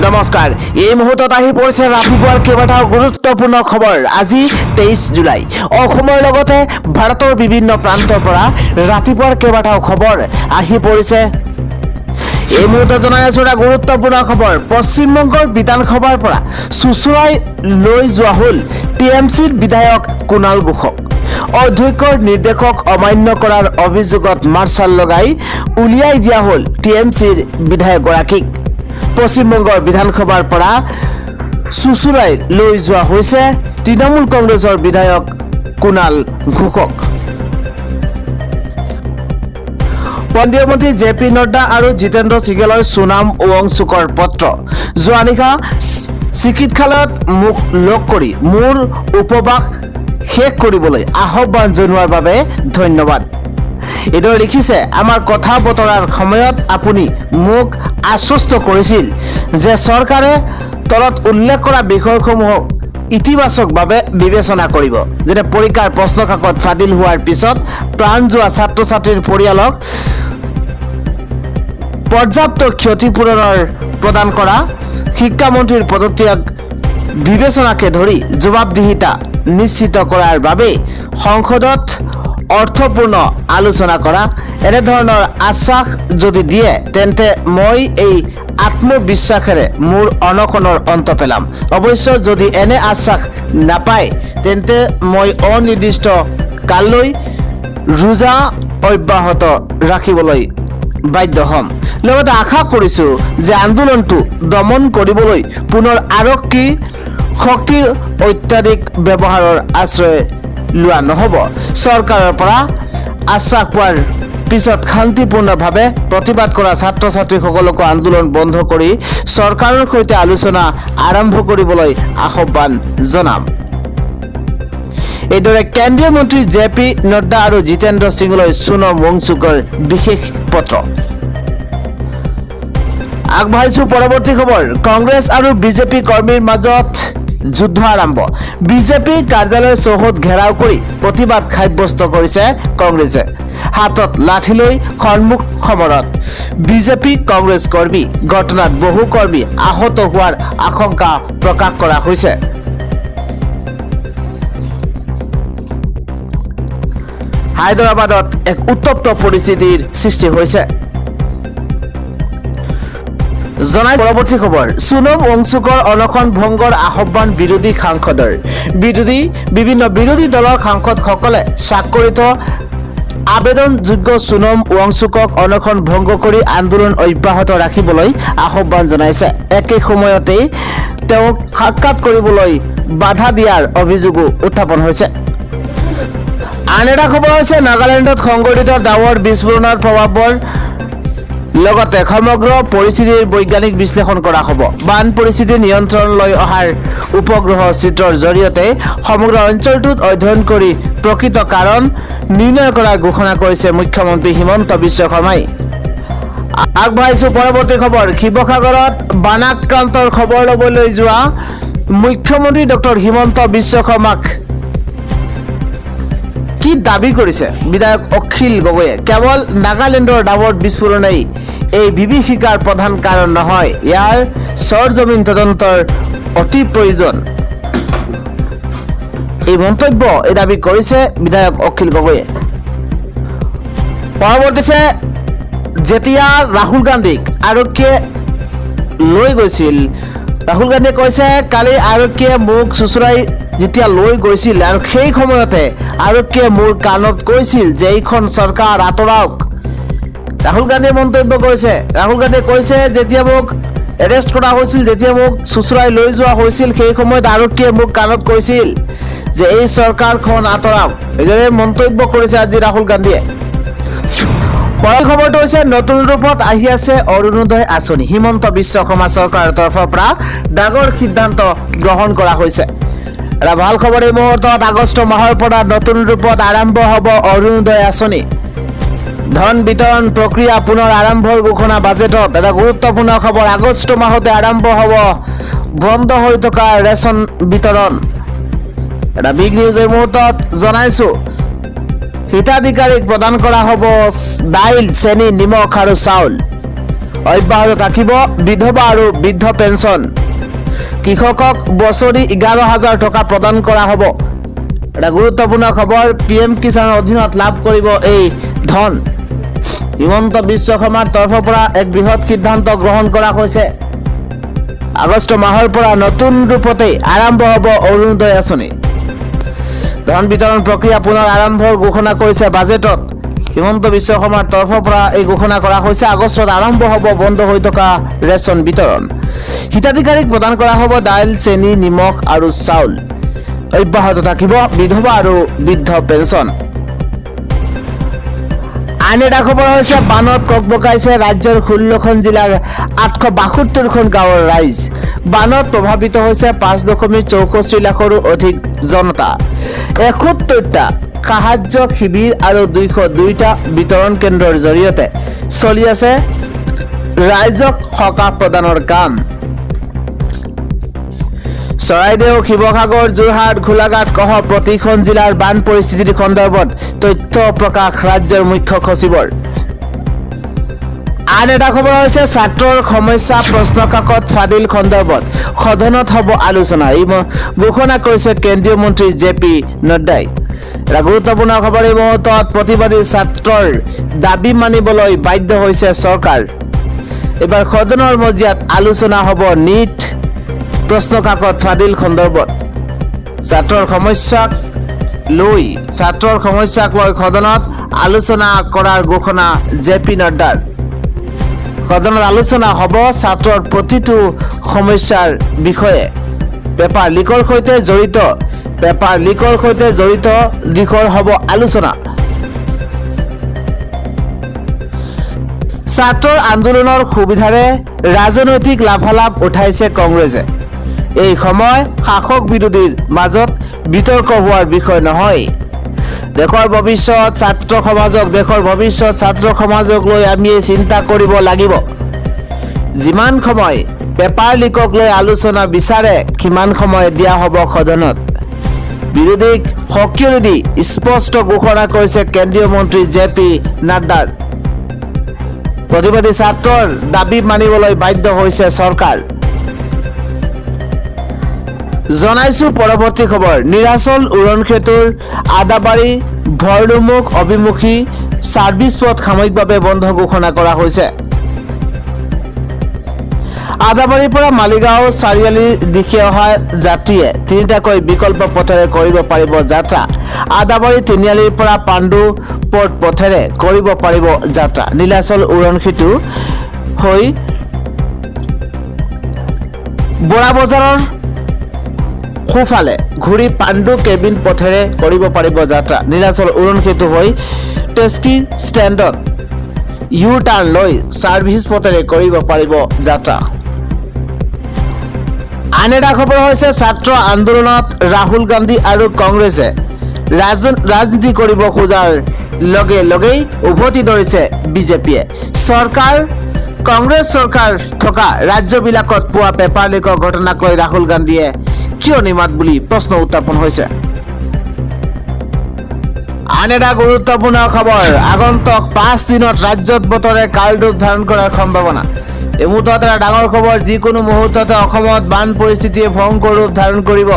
নমস্কাৰ এই মুহূৰ্তত আহি পৰিছে ৰাতিপুৱাৰ কেইবাটাও গুৰুত্বপূৰ্ণ খবৰ আজি 23 জুলাই অসমৰ লগতে ভাৰতৰ বিভিন্ন প্ৰান্তৰ পৰা ৰাতিপুৱাৰ কেইবাটাও খবৰ আহি পৰিছে এই মুহূৰ্তত জনাই আছো এটা গুৰুত্বপূৰ্ণ খবৰ পশ্চিমবংগৰ বিধানসভাৰ পৰা চুচুৰাই লৈ যোৱা হল টিএমচিৰ বিধায়ক কুণাল ঘোষক অধ্যক্ষৰ নিৰ্দেশক অমান্য কৰাৰ অভিযোগত মাৰ্চাল লগাই উলিয়াই দিয়া হল টিএমচিৰ বিধায়কগৰাকীক পশ্চিমবংগৰ বিধানসভাৰ পৰা চুচুৰাই লৈ যোৱা হৈছে তৃণমূল কংগ্ৰেছৰ বিধায়ক কুণাল ঘোষক কেন্দ্ৰীয় মন্ত্ৰী জেপি নড্ডা আৰু জিতেন্দ্ৰ সিঙেলৰ সুনাম ওৱংচুকৰ পত্ৰ যোৱা নিশা চিকিৎসালয়ত মুখ লগ কৰি মোৰ উপবাস শেষ কৰিবলৈ আহ্বান জনোৱাৰ বাবে ধন্যবাদ এইদৰে লিখিছে আমাৰ কথা বতৰাৰ সময়ত আপুনি মোক আশ্বস্ত কৰিছিল যে চৰকাৰে তলত উল্লেখ কৰা বিষয়সমূহক ইতিবাচকভাৱে বিবেচনা কৰিব যেনে পৰীক্ষাৰ প্ৰশ্ন কাকত ফাদিল হোৱাৰ পিছত প্ৰাণ যোৱা ছাত্ৰ ছাত্ৰীৰ পৰিয়ালক পৰ্যাপ্ত ক্ষতিপূৰণৰ প্ৰদান কৰা শিক্ষামন্ত্ৰীৰ পদত্যাগ বিবেচনাকে ধৰি জবাবদিহিতা নিশ্চিত কৰাৰ বাবে সংসদত অৰ্থপূৰ্ণ আলোচনা কৰা এনে ধৰণৰ আশ্বাস যদি দিয়ে তেন্তে মই এই আত্মবিশ্বাসেৰে মোৰ অনশনৰ অন্ত পেলাম অৱশ্য যদি এনে আশ্বাস নাপায় তেন্তে মই অনিৰ্দিষ্ট কাললৈ ৰোজা অব্যাহত ৰাখিবলৈ বাধ্য হ'ম লগতে আশা কৰিছো যে আন্দোলনটো দমন কৰিবলৈ পুনৰ আৰক্ষী শক্তিৰ অত্যাধিক ব্যৱহাৰৰ আশ্ৰয় লোৱা নহ'ব চৰকাৰৰ পৰা আশ্বাস পোৱাৰ পিছত শান্তিপূৰ্ণভাৱে প্ৰতিবাদ কৰা ছাত্ৰ ছাত্ৰীসকলক আন্দোলন বন্ধ কৰি চৰকাৰৰ সৈতে আলোচনা আৰম্ভ কৰিবলৈ আহ্বান জনাম এইদৰে কেন্দ্ৰীয় মন্ত্ৰী জেপি নড্ডা আৰু জিতেন্দ্ৰ সিঙলৈ সুনাম ওৱংচুকৰ বিশেষ পত্ৰ আগবাঢ়িছো পৰৱৰ্তী খবৰ কংগ্ৰেছ আৰু বিজেপি কৰ্মীৰ মাজত যুদ্ধ আৰম্ভ বিজেপি কাৰ্যালয় চৌহদ ঘেৰাও কৰি প্ৰতিবাদ সাব্যস্ত কৰিছে কংগ্ৰেছে হাতত লাঠি লৈ সন্মুখ সমৰত বিজেপি কংগ্ৰেছ কৰ্মী ঘটনাত বহু কৰ্মী আহত হোৱাৰ আশংকা প্ৰকাশ কৰা হৈছে হায়দৰাবাদত এক উত্তপ্ত পৰিস্থিতিৰ সৃষ্টি হৈছে জনাই পৰৱৰ্তী খবৰ সুনাম ওৱংচুকৰ অনশন ভংগৰ আহ্বান বিৰোধী সাংসদৰ বিভিন্ন বিৰোধী দলৰ সাংসদসকলে স্বাক্ষৰিত আবেদনযোগ্য সুনাম ওৱংচুকক অনশন ভংগ কৰি আন্দোলন অব্যাহত ৰাখিবলৈ আহ্বান জনাইছে একে সময়তে তেওঁক সাক্ষাৎ কৰিবলৈ বাধা দিয়াৰ অভিযোগো উত্থাপন হৈছে আন এটা খবৰ হৈছে নাগালেণ্ডত সংঘটিত ডাৱৰ বিস্ফোৰণৰ প্ৰভাৱৰ লগতে সমগ্ৰ পৰিস্থিতিৰ বৈজ্ঞানিক বিশ্লেষণ কৰা হ'ব বান পৰিস্থিতি নিয়ন্ত্ৰণলৈ অহাৰ উপগ্ৰহ চিত্ৰৰ জৰিয়তে সমগ্ৰ অঞ্চলটোত অধ্যয়ন কৰি প্ৰকৃত কাৰণ নিৰ্ণয় কৰাৰ ঘোষণা কৰিছে মুখ্যমন্ত্ৰী হিমন্ত বিশ্ব শৰ্মাই আগবাঢ়িছো পৰৱৰ্তী খবৰ শিৱসাগৰত বানাক্ৰান্তৰ খবৰ ল'বলৈ যোৱা মুখ্যমন্ত্ৰী ডক্টৰ হিমন্ত বিশ্ব শৰ্মাক কি দাবী কৰিছে বিধায়ক অখিল গগৈয়ে কেৱল নাগালেণ্ডৰ ডাৱৰ বিস্ফোৰণেই এই বিভীষিকাৰ প্ৰধান কাৰণ নহয় ইয়াৰ সৰজমিন তদন্তৰ অতি প্ৰয়োজন এই মন্তব্য এই দাবী কৰিছে বিধায়ক অখিল গগৈয়ে পৰৱৰ্তীছে যেতিয়া ৰাহুল গান্ধীক আৰক্ষীয়ে লৈ গৈছিল ৰাহুল গান্ধীয়ে কৈছে কালি আৰক্ষীয়ে মোক চুচুৰাই যেতিয়া লৈ গৈছিল আৰু সেই সময়তে আৰক্ষীয়ে মোৰ কাণত কৈছিল যে এইখন চৰকাৰ আঁতৰাওক ৰাহুল গান্ধীয়ে মন্তব্য কৰিছে ৰাহুল গান্ধীয়ে কৈছে যেতিয়া মোক এৰেষ্ট কৰা হৈছিল যেতিয়া মোক চুচুৰাই লৈ যোৱা হৈছিল সেই সময়ত আৰক্ষীয়ে মোক কাণত কৈছিল যে এই চৰকাৰখন আঁতৰাওক এইদৰে মন্তব্য কৰিছে আজি ৰাহুল গান্ধীয়ে পৰৱৰ্তী খবৰটো হৈছে নতুন ৰূপত আহি আছে অৰুণোদয় আঁচনি হিমন্ত বিশ্ব শৰ্মা চৰকাৰৰ তৰফৰ পৰা ডাঙৰ সিদ্ধান্ত গ্ৰহণ কৰা হৈছে এটা ভাল খবৰ এই মুহূৰ্তত আগষ্ট মাহৰ পৰা নতুন ৰূপত আৰম্ভ হ'ব অৰুণোদয় আঁচনি ধন বিতৰণ প্ৰক্ৰিয়া পুনৰ আৰম্ভৰ ঘোষণা বাজেটত এটা গুৰুত্বপূৰ্ণ খবৰ আগষ্ট মাহতে আৰম্ভ হ'ব বন্ধ হৈ থকা ৰেচন বিতৰণ এটা বিগ নিউজ এই মুহূৰ্তত জনাইছো হিতাধিকাৰীক প্ৰদান কৰা হ'ব দাইল চেনি নিমখ আৰু চাউল অব্যাহত থাকিব বিধৱা আৰু বৃদ্ধ পেঞ্চন কৃষকক বছৰি 11,000 টকা প্ৰদান কৰা হ'ব এটা গুৰুত্বপূৰ্ণ খবৰ PM কিষাণৰ অধীনত লাভ কৰিব এই ধন হিমন্ত বিশ্ব শৰ্মাৰ তৰফৰ পৰা এক বৃহৎ সিদ্ধান্ত গ্ৰহণ কৰা হৈছে আগষ্ট মাহৰ পৰা নতুন ৰূপতে আৰম্ভ হ'ব অৰুণোদয় আঁচনি ধন বিতৰণ প্ৰক্ৰিয়া পুনৰ আৰম্ভৰ ঘোষণা কৰিছে বাজেটত হিমন্ত বিশ্ব শৰ্মাৰ তৰফৰ পৰা এই ঘোষণা কৰা হৈছে আগষ্টত আৰম্ভ হ'ব বন্ধ হৈ থকা ৰেচন বিতৰণ হিতাধিকাৰীক প্ৰদান কৰা হ'ব দাইল চেনি নিমখ আৰু চাউল অব্যাহত থাকিব বিধৱা আৰু বৃদ্ধ পেঞ্চন আন এটা খবৰ হৈছে বানত ককবকাইছে ৰাজ্যৰ 16খন জিলাৰ 872খন গাঁৱৰ ৰাইজ বানত প্ৰভাৱিত হৈছে 5.64 লাখৰো অধিক জনতা 71টা সাহায্য শিবিৰ আৰু 202টা বিতৰণ কেন্দ্ৰৰ জৰিয়তে চলি আছে ৰাইজক সকাহ প্ৰদানৰ কাম চৰাইদেউ শিৱসাগৰ যোৰহাট গোলাঘাট সহ প্ৰতিখন জিলাৰ বান পৰিস্থিতিৰ সন্দৰ্ভত তথ্য প্ৰকাশ ৰাজ্যৰ মুখ্য সচিবৰ আন এটা খবৰ হৈছে ছাত্ৰৰ সমস্যা প্ৰশ্নকাকত ফাদিল সন্দৰ্ভত সদনত হ'ব আলোচনা এই ঘোষণা কৰিছে কেন্দ্ৰীয় মন্ত্ৰী JP নড্ডাই এটা গুৰুত্বপূৰ্ণ খবৰ এই মুহূৰ্তত প্ৰতিবাদী ছাত্ৰৰ দাবী মানিবলৈ বাধ্য হৈছে চৰকাৰ এবাৰ সদনৰ মজিয়াত আলোচনা হ'ব নিট প্ৰশ্নকাকত ফাদিল সন্দৰ্ভত ছাত্ৰৰ সমস্যাক লৈ সদনত আলোচনা কৰাৰ ঘোষণা JP নড্ডাৰ সদনত আলোচনা হ'ব ছাত্ৰৰ প্ৰতিটো সমস্যাৰ বিষয়ে পেপাৰ লিকৰ সৈতে জড়িত দিশৰ হ'ব আলোচনা ছাত্ৰৰ আন্দোলনৰ সুবিধাৰে ৰাজনৈতিক লাভালাভ উঠাইছে কংগ্ৰেছে এই সময় শাসক বিৰোধীৰ মাজত বিতৰ্ক হোৱাৰ বিষয় নহয় দেশৰ ভৱিষ্যত ছাত্ৰ সমাজক লৈ আমি চিন্তা কৰিব লাগিব যিমান সময় পেপাৰ লিকক লৈ আলোচনা বিচাৰে কিমান সময় দিয়া হ'ব সদনত বিৰোধীক সক্ৰিয় দি স্পষ্ট ঘোষণা কৰিছে কেন্দ্ৰীয় মন্ত্ৰী JP নড্ডাৰ প্ৰতিবাদী ছাত্ৰৰ দাবী মানিবলৈ বাধ্য হৈছে চৰকাৰ জনাইছো পৰৱৰ্তী খবৰ নীলাচল উৰণক্ষেত্ৰৰ আদাবাৰী ভৰলুমুখ অভিমুখী সাৰ্ভিস পথ সাময়িকভাৱে বন্ধ ঘোষণা কৰা হৈছে আদাবাৰীৰ পৰা মালিগাঁও চাৰিআলিৰ দিশে অহা যাত্ৰীয়ে তিনিটাকৈ বিকল্প পথেৰে কৰিব পাৰিব যাত্ৰা আদাবাৰী তিনিআলিৰ পৰা পাণ্ডু পথ পথেৰে কৰিব পাৰিব যাত্ৰা নীলাচল উৰণক্ষেত্ৰ হৈ বৰা বজাৰৰ খুফালে ঘূৰি পাণ্ডু কেবিন পথেৰে কৰিব পাৰিব যাত্ৰা নীলাচল উৰণক্ষেত্ৰ হৈ টেস্কি ষ্টেণ্ডত ইউ টাৰ্ণ লৈ সাৰ্ভিস পথেৰে কৰিব পাৰিব যাত্ৰা আন এটা খবৰ হৈছে ছাত্ৰ আন্দোলনত ৰাহুল গান্ধী আৰু কংগ্ৰেছে ৰাজনীতি কৰিব খোজাৰ লগে লগেই উভতি ধৰিছে বিজেপিয়ে কংগ্ৰেছ চৰকাৰ থকা ৰাজ্যবিলাকত পোৱা পেপাৰ লিকৰ ঘটনাক লৈ ৰাহুল গান্ধীয়ে কিয় নিমাত বুলি প্ৰশ্ন উত্থাপন হৈছে আন এটা গুৰুত্বপূৰ্ণ খবৰ আগন্তুক 5 দিনত ৰাজ্যত বতৰে কাল ৰূপ ধাৰণ কৰাৰ সম্ভাৱনা এই মুহূৰ্তত এটা ডাঙৰ খবৰ যিকোনো মুহূৰ্ততে অসমত বান পৰিস্থিতিয়ে ভয়ংকৰ ৰূপ ধাৰণ কৰিব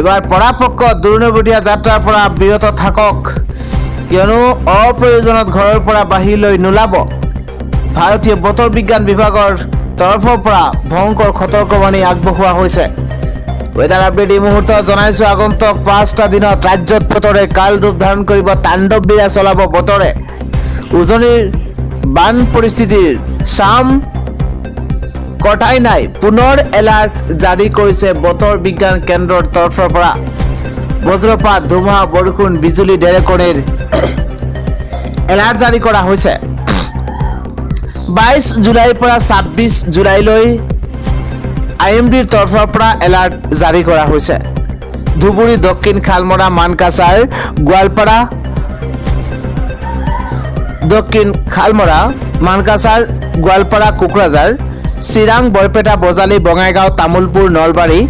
এবাৰ পৰাপক্ষত দূৰৱৰ্তী যাত্ৰাৰ পৰা বিৰত থাকক কিয়নো অপ্ৰয়োজনত ঘৰৰ পৰা বাহিৰলৈ নোলাব ভাৰতীয় বতৰ বিজ্ঞান বিভাগৰ তৰফৰ পৰা ভয়ংকৰ সতৰ্কবাণী আগবঢ়োৱা হৈছে ওয়েদাৰ আপডেট এই মুহূৰ্তত জনাইছো আগন্তুক 5টা দিনত ৰাজ্যত বতৰে কাল ৰূপ ধাৰণ কৰিব তাণ্ডৱ বিৰা চলাব বতৰে উজনিৰ বান পৰিস্থিতিৰ চাম কটাই নাই পুনৰ এলাৰ্ট জাৰি কৰিছে বতৰ বিজ্ঞান কেন্দ্ৰৰ তৰফৰ পৰা বজ্ৰপাত ধুমুহা বৰষুণ বিজুলী ঢেৰেকণিৰ এলাৰ্ট জাৰি কৰা হৈছে 22 জুলাইৰ পৰা 26 জুলাইলৈ IMDৰ তৰফৰ পৰা এলাৰ্ট জাৰি কৰা হৈছে ধুবুৰী দক্ষিণ খালমৰা মানকাছাৰ গোৱালপাৰা দক্ষিণ খালমৰা মানকাছাৰ গোৱালপাৰা কোকৰাঝাৰ চিৰাং বৰপেটা বজালী বঙাইগাঁও তামুলপুৰ নলবাৰী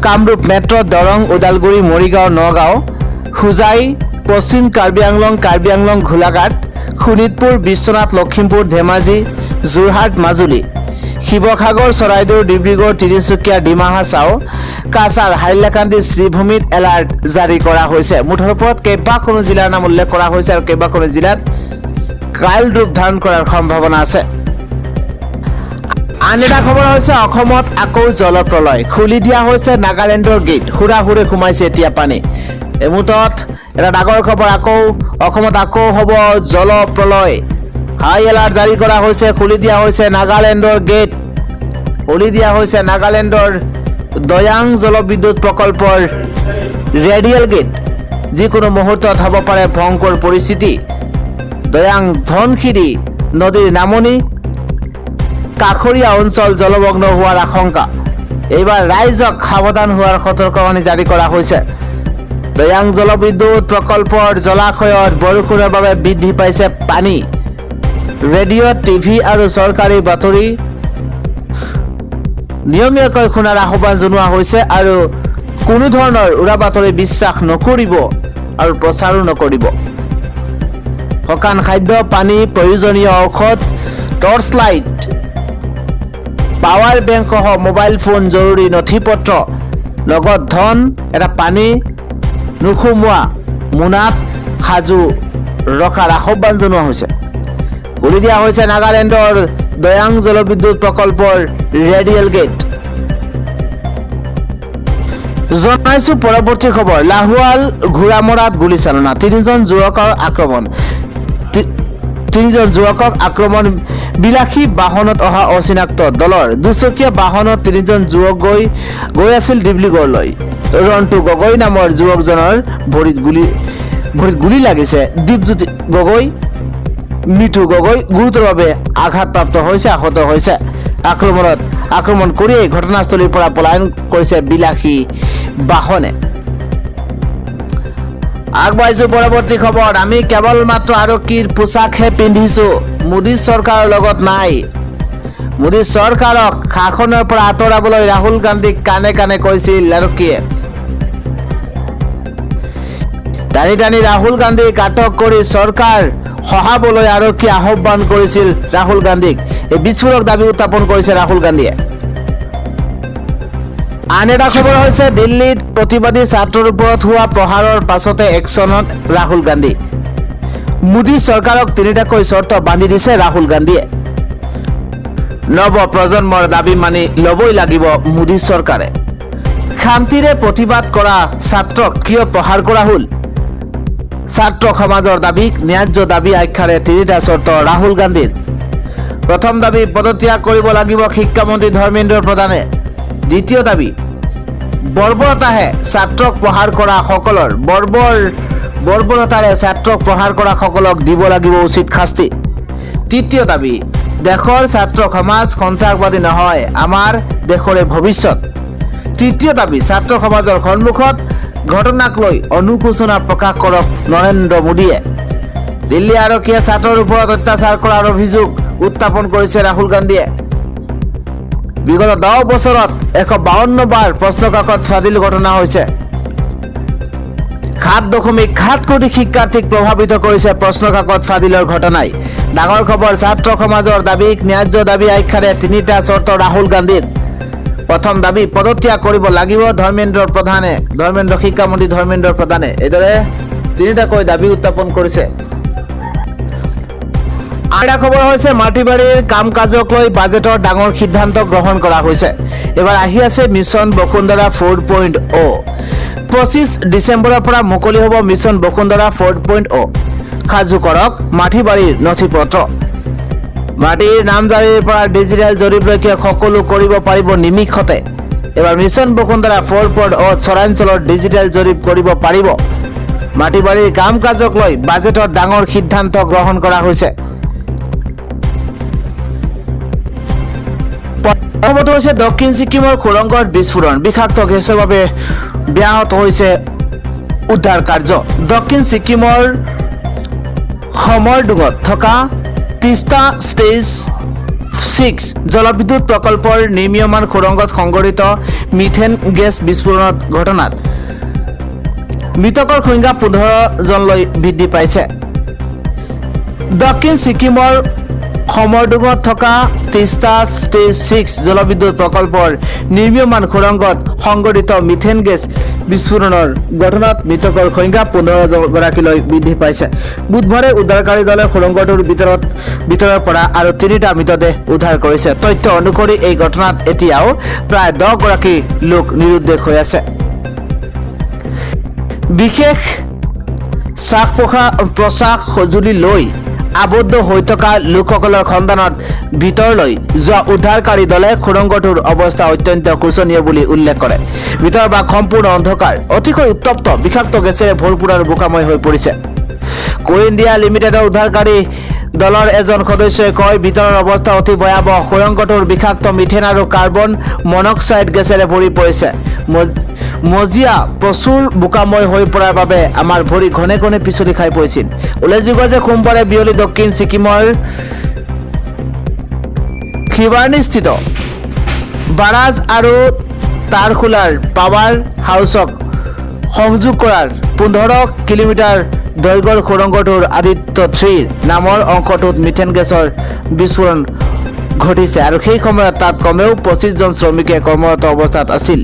কামৰূপ মেট্ৰ দৰং ওদালগুৰি মৰিগাঁও নগাঁও হুজাই পশ্চিম কাৰ্বি আংলং গোলাঘাট শোণিতপুৰ, বিশ্বনাথ, লখিমপুৰ, ধেমাজি, যোৰহাট, মাজুলী, শিৱসাগৰ, চৰাইদেউ, ডিব্ৰুগড়, তিনিচুকীয়া, ডিমা হাছাও, কাছাৰ, হাইলাকান্দি, শ্ৰীভূমিত এলাৰ্ট জাৰি কৰা হৈছে। মুঠৰ ওপৰত কেইবাখনো জিলাৰ নাম উল্লেখ কৰা হৈছে আৰু কেইবাখনো জিলাত কাইল ৰূপ ধাৰণ কৰাৰ সম্ভাৱনা আছে। আন এটা খবৰ হৈছে অসমত আকৌ জলপ্ৰলয়, খুলি দিয়া হৈছে নাগালেণ্ডৰ গেট, হুৰাহুৰে সোমাইছে এতিয়া পানী। এই মুহূৰ্তত এটা ডাঙৰ খবৰ, আকৌ অসমত আকৌ হ'ব জলপ্ৰলয়। হাই এলাৰ্ট জাৰি কৰা হৈছে, খুলি দিয়া হৈছে নাগালেণ্ডৰ গেট, খুলি দিয়া হৈছে নাগালেণ্ডৰ দয়াং জলবিদ্যুৎ প্ৰকল্পৰ ৰেডিয়েল গেট। যিকোনো মুহূৰ্তত হ'ব পাৰে ভয়ংকৰ পৰিস্থিতি। দয়াং ধনশিৰি নদীৰ নামনি, কাষৰীয়া অঞ্চল জলমগ্ন হোৱাৰ আশংকা। এইবাৰ ৰাইজক সাৱধান হোৱাৰ সতৰ্কবাণী জাৰি কৰা হৈছে। দয়াং জলবিদ্যুৎ প্ৰকল্পৰ জলাশয়ত বৰষুণৰ বাবে বৃদ্ধি পাইছে পানী। ৰেডিঅ', টিভি আৰু চৰকাৰী বাতৰি নিয়মীয়াকৈ শুনাৰ আহ্বান জনোৱা হৈছে আৰু কোনো ধৰণৰ উৰা বাতৰি বিশ্বাস নকৰিব আৰু প্ৰচাৰো নকৰিব। শুকান খাদ্য, পানী, প্ৰয়োজনীয় ঔষধ, টৰ্চ লাইট, পাৱাৰ বেংক সহ মোবাইল ফোন, জৰুৰী নথিপত্ৰ, লগত ধন, এটা পানী নুসুমোৱা মোনাত সাজু ৰখাৰ আহ্বান জনোৱা হৈছে। খুলি দিয়া হৈছে নাগালেণ্ডৰ দয়াং জলবিদ্যুৎ প্ৰকল্পৰ ৰেডিয়েল গেট। জনাইছো পৰৱৰ্তী খবৰ, লাহোৱাল ঘোঁৰামৰাত গুলীচালনা, তিনিজন যুৱকক আক্ৰমণ, বিলাসী বাহনত অহা অচিনাক্ত দলৰ দুচকীয়া বাহনত তিনিজন যুৱক গৈ আছিল ডিব্ৰুগড়লৈ। ৰন্টু গগৈ নামৰ যুৱকজনৰ ভৰিত গুলী লাগিছে। দীপজ্যোতি গগৈ, মিঠু গগৈ গুৰুতৰভাৱে আঘাতপ্ৰাপ্ত হৈছে, আহত হৈছে। আক্ৰমণ কৰিয়েই ঘটনাস্থলীৰ পৰা পলায়ন কৰিছে বিলাসী বাহনে। আগবাঢ়িছো পৰৱৰ্তী খবৰ, আমি কেৱল মাত্ৰ আৰক্ষীৰ পোছাকহে পিন্ধিছো, মোদী চৰকাৰৰ লগত নাই। মোদী চৰকাৰক শাসনৰ পৰা আঁতৰাবলৈ ৰাহুল গান্ধীক কাণে কাণে কৈছিল আৰক্ষীয়ে। টানি টানি ৰাহুল গান্ধীক আটক কৰি চৰকাৰ সহাবলৈ আৰক্ষীয়ে আহ্বান কৰিছিল ৰাহুল গান্ধীক। এই বিস্ফোৰক দাবী উত্থাপন কৰিছে ৰাহুল গান্ধীয়ে। আন এটা খবৰ হৈছে দিল্লীত প্ৰতিবাদী ছাত্ৰৰ ওপৰত হোৱা প্ৰহাৰৰ পাছতে একশ্যনত ৰাহুল গান্ধী। মোদী চৰকাৰক তিনিটাকৈ চৰ্ত বান্ধি দিছে ৰাহুল গান্ধীয়ে। নৱ প্ৰজন্মৰ দাবী মানি ল'বই লাগিব মোদী চৰকাৰে। শান্তিৰে প্ৰতিবাদ কৰা ছাত্ৰক কিয় প্ৰহাৰ কৰা হ'ল? ছাত্ৰ সমাজৰ দাবীক ন্যায্য দাবী আখ্যাৰে তিনিটা চৰ্ত ৰাহুল গান্ধীৰ। প্ৰথম দাবী, পদত্যাগ কৰিব লাগিব শিক্ষামন্ত্ৰী ধৰ্মেন্দ্ৰ প্ৰধানে। দ্বিতীয় দাবী, বৰ্বৰতাহে ছাত্ৰক প্ৰহাৰ কৰা সকলৰ বৰ্বৰতাৰে ছাত্ৰক প্ৰহাৰ কৰা সকলক দিব লাগিব উচিত শাস্তি। তৃতীয় দাবী, দেশৰ ছাত্ৰ সমাজ সন্ত্ৰাসবাদী নহয়, আমাৰ দেশৰে ভৱিষ্যত। তৃতীয় দাবী, ছাত্ৰ সমাজৰ সন্মুখত ঘটনাক লৈ অনুশোচনা প্ৰকাশ কৰক নৰেন্দ্ৰ মোদীয়ে। দিল্লী আৰক্ষীয়ে ছাত্ৰৰ ওপৰত অত্যাচাৰ কৰাৰ অভিযোগ উত্থাপন কৰিছে ৰাহুল গান্ধীয়ে। বিগত 10 বছৰত 152 বাৰ প্ৰশ্নকাকত ফাদিল ঘটনা হৈছে। 7.7 কোটি শিক্ষাৰ্থীক প্ৰভাৱিত কৰিছে প্ৰশ্নকাকত ফাদিলৰ ঘটনাই। ডাঙৰ খবৰ, ছাত্ৰ সমাজৰ দাবীক ন্যায্য দাবী আখ্যাৰে তিনিটা চৰ্ত ৰাহুল গান্ধীৰ। প্ৰথম দাবী, পদত্যাগ কৰিব লাগিব শিক্ষামন্ত্ৰী ধৰ্মেন্দ্ৰ প্ৰধানে। এইদৰে তিনিটাকৈ দাবী উত্থাপন কৰিছে। আন এটা খবৰ হৈছে মাটিবাৰীৰ কাম কাজক লৈ বাজেটৰ ডাঙৰ সিদ্ধান্ত গ্ৰহণ কৰা হৈছে। এবাৰ আহি আছে মিছন বসুন্ধৰা 4.0। 25 ডিচেম্বৰৰ পৰা মুকলি হ'ব মিছন বসুন্ধৰা 4.0। সাজু কৰক মাটিবাৰীৰ নথিপত্ৰ। মাটিৰ নামজাৰিৰ পৰা ডিজিটেল জৰীপলৈকে সকলো কৰিব পাৰিব নিমিষতে। এবাৰ মিছন বসুন্ধৰা 4.0 চৰাঞ্চলৰ ডিজিটেল জৰীপ কৰিব পাৰিব। মাটিবাৰীৰ কাম কাজক লৈ বাজেটত ডাঙৰ সিদ্ধান্ত গ্ৰহণ কৰা হৈছে। প্ৰথমটো হৈছে দক্ষিণ ছিকিমৰ সুৰংগত বিস্ফোৰণ, বিষাক্ত গেছৰ বাবে ব্যাহত হৈছে উদ্ধাৰ কাৰ্য। দক্ষিণ ছিকিমৰ সমৰডুঙত থকা তিস্তা ষ্টেজ 6 জলবিদ্যুৎ প্ৰকল্পৰ নিৰ্মীয়মান সুৰংগত সংঘটিত মিথেন গেছ বিস্ফোৰণৰ ঘটনাত মৃতকৰ সংখ্যা 15 জনলৈ বৃদ্ধি পাইছে। দক্ষিণ ছিকিমৰ সমৰডুঙত থকা তিস্তা ষ্টেজ 6 জলবিদ্যুৎ প্ৰকল্পৰ নিৰ্মীয়মান সুৰংগত সংঘটিত মিথেন গেছ বিস্ফোৰণৰ ঘটনাত মৃতকৰ সংখ্যা 15 গৰাকীলৈ বৃদ্ধি পাইছে। বুধবাৰে উদ্ধাৰকাৰী দলে সুৰংগটোৰ ভিতৰৰ পৰা আৰু 3টা মৃতদেহ উদ্ধাৰ কৰিছে। তথ্য অনুসৰি এই ঘটনাত এতিয়াও প্ৰায় 10 গৰাকী লোক নিৰুদ্দেশ হৈ আছে। বিশেষ শ্বাস-প্ৰশ্বাস সঁজুলি লৈ আবদ্ধ হৈ থকা লোকসকলৰ সন্ধানত ভিতৰলৈ যোৱা উদ্ধাৰকাৰী দলে সুৰংগটোৰ অৱস্থা অত্যন্ত শোচনীয় বুলি উল্লেখ কৰে। ভিতৰ ভাগ সম্পূৰ্ণ অন্ধকাৰ, অতিশয় উত্তপ্ত, বিষাক্ত গেছেৰে ভৰপূৰ আৰু বোকাময় হৈ পৰিছে। কো ইণ্ডিয়া লিমিটেডৰ উদ্ধাৰকাৰী দলৰ এজন সদস্যই কয়, ভিতৰৰ অৱস্থা অতি ভয়াৱহ। সুৰংগটোৰ বিষাক্ত মিথেন আৰু কাৰ্বন মনক্সাইড গেছেৰে ভৰি পৰিছে। মজিয়া প্ৰচুৰ বোকাময় হৈ পৰাৰ বাবে আমাৰ ভৰি ঘনে ঘনে পিছলি খাই পৰিছিল। উল্লেখযোগ্য যে সোমবাৰে বিয়লি দক্ষিণ ছিকিমৰ খিবাৰ্নিস্থিত বাৰাজ আৰু তাৰখোলাৰ পাৱাৰ হাউচক সংযোগ কৰাৰ 15 কিলোমিটাৰ দৈৰ্ঘ্যৰ সুৰংগটোৰ আদিত্য 3 নামৰ অংশটোত মিথেন গেছৰ বিস্ফোৰণ ঘটিছে আৰু সেই সময়ত তাত কমেও 25জন শ্ৰমিকে কৰ্মৰত অৱস্থাত আছিল।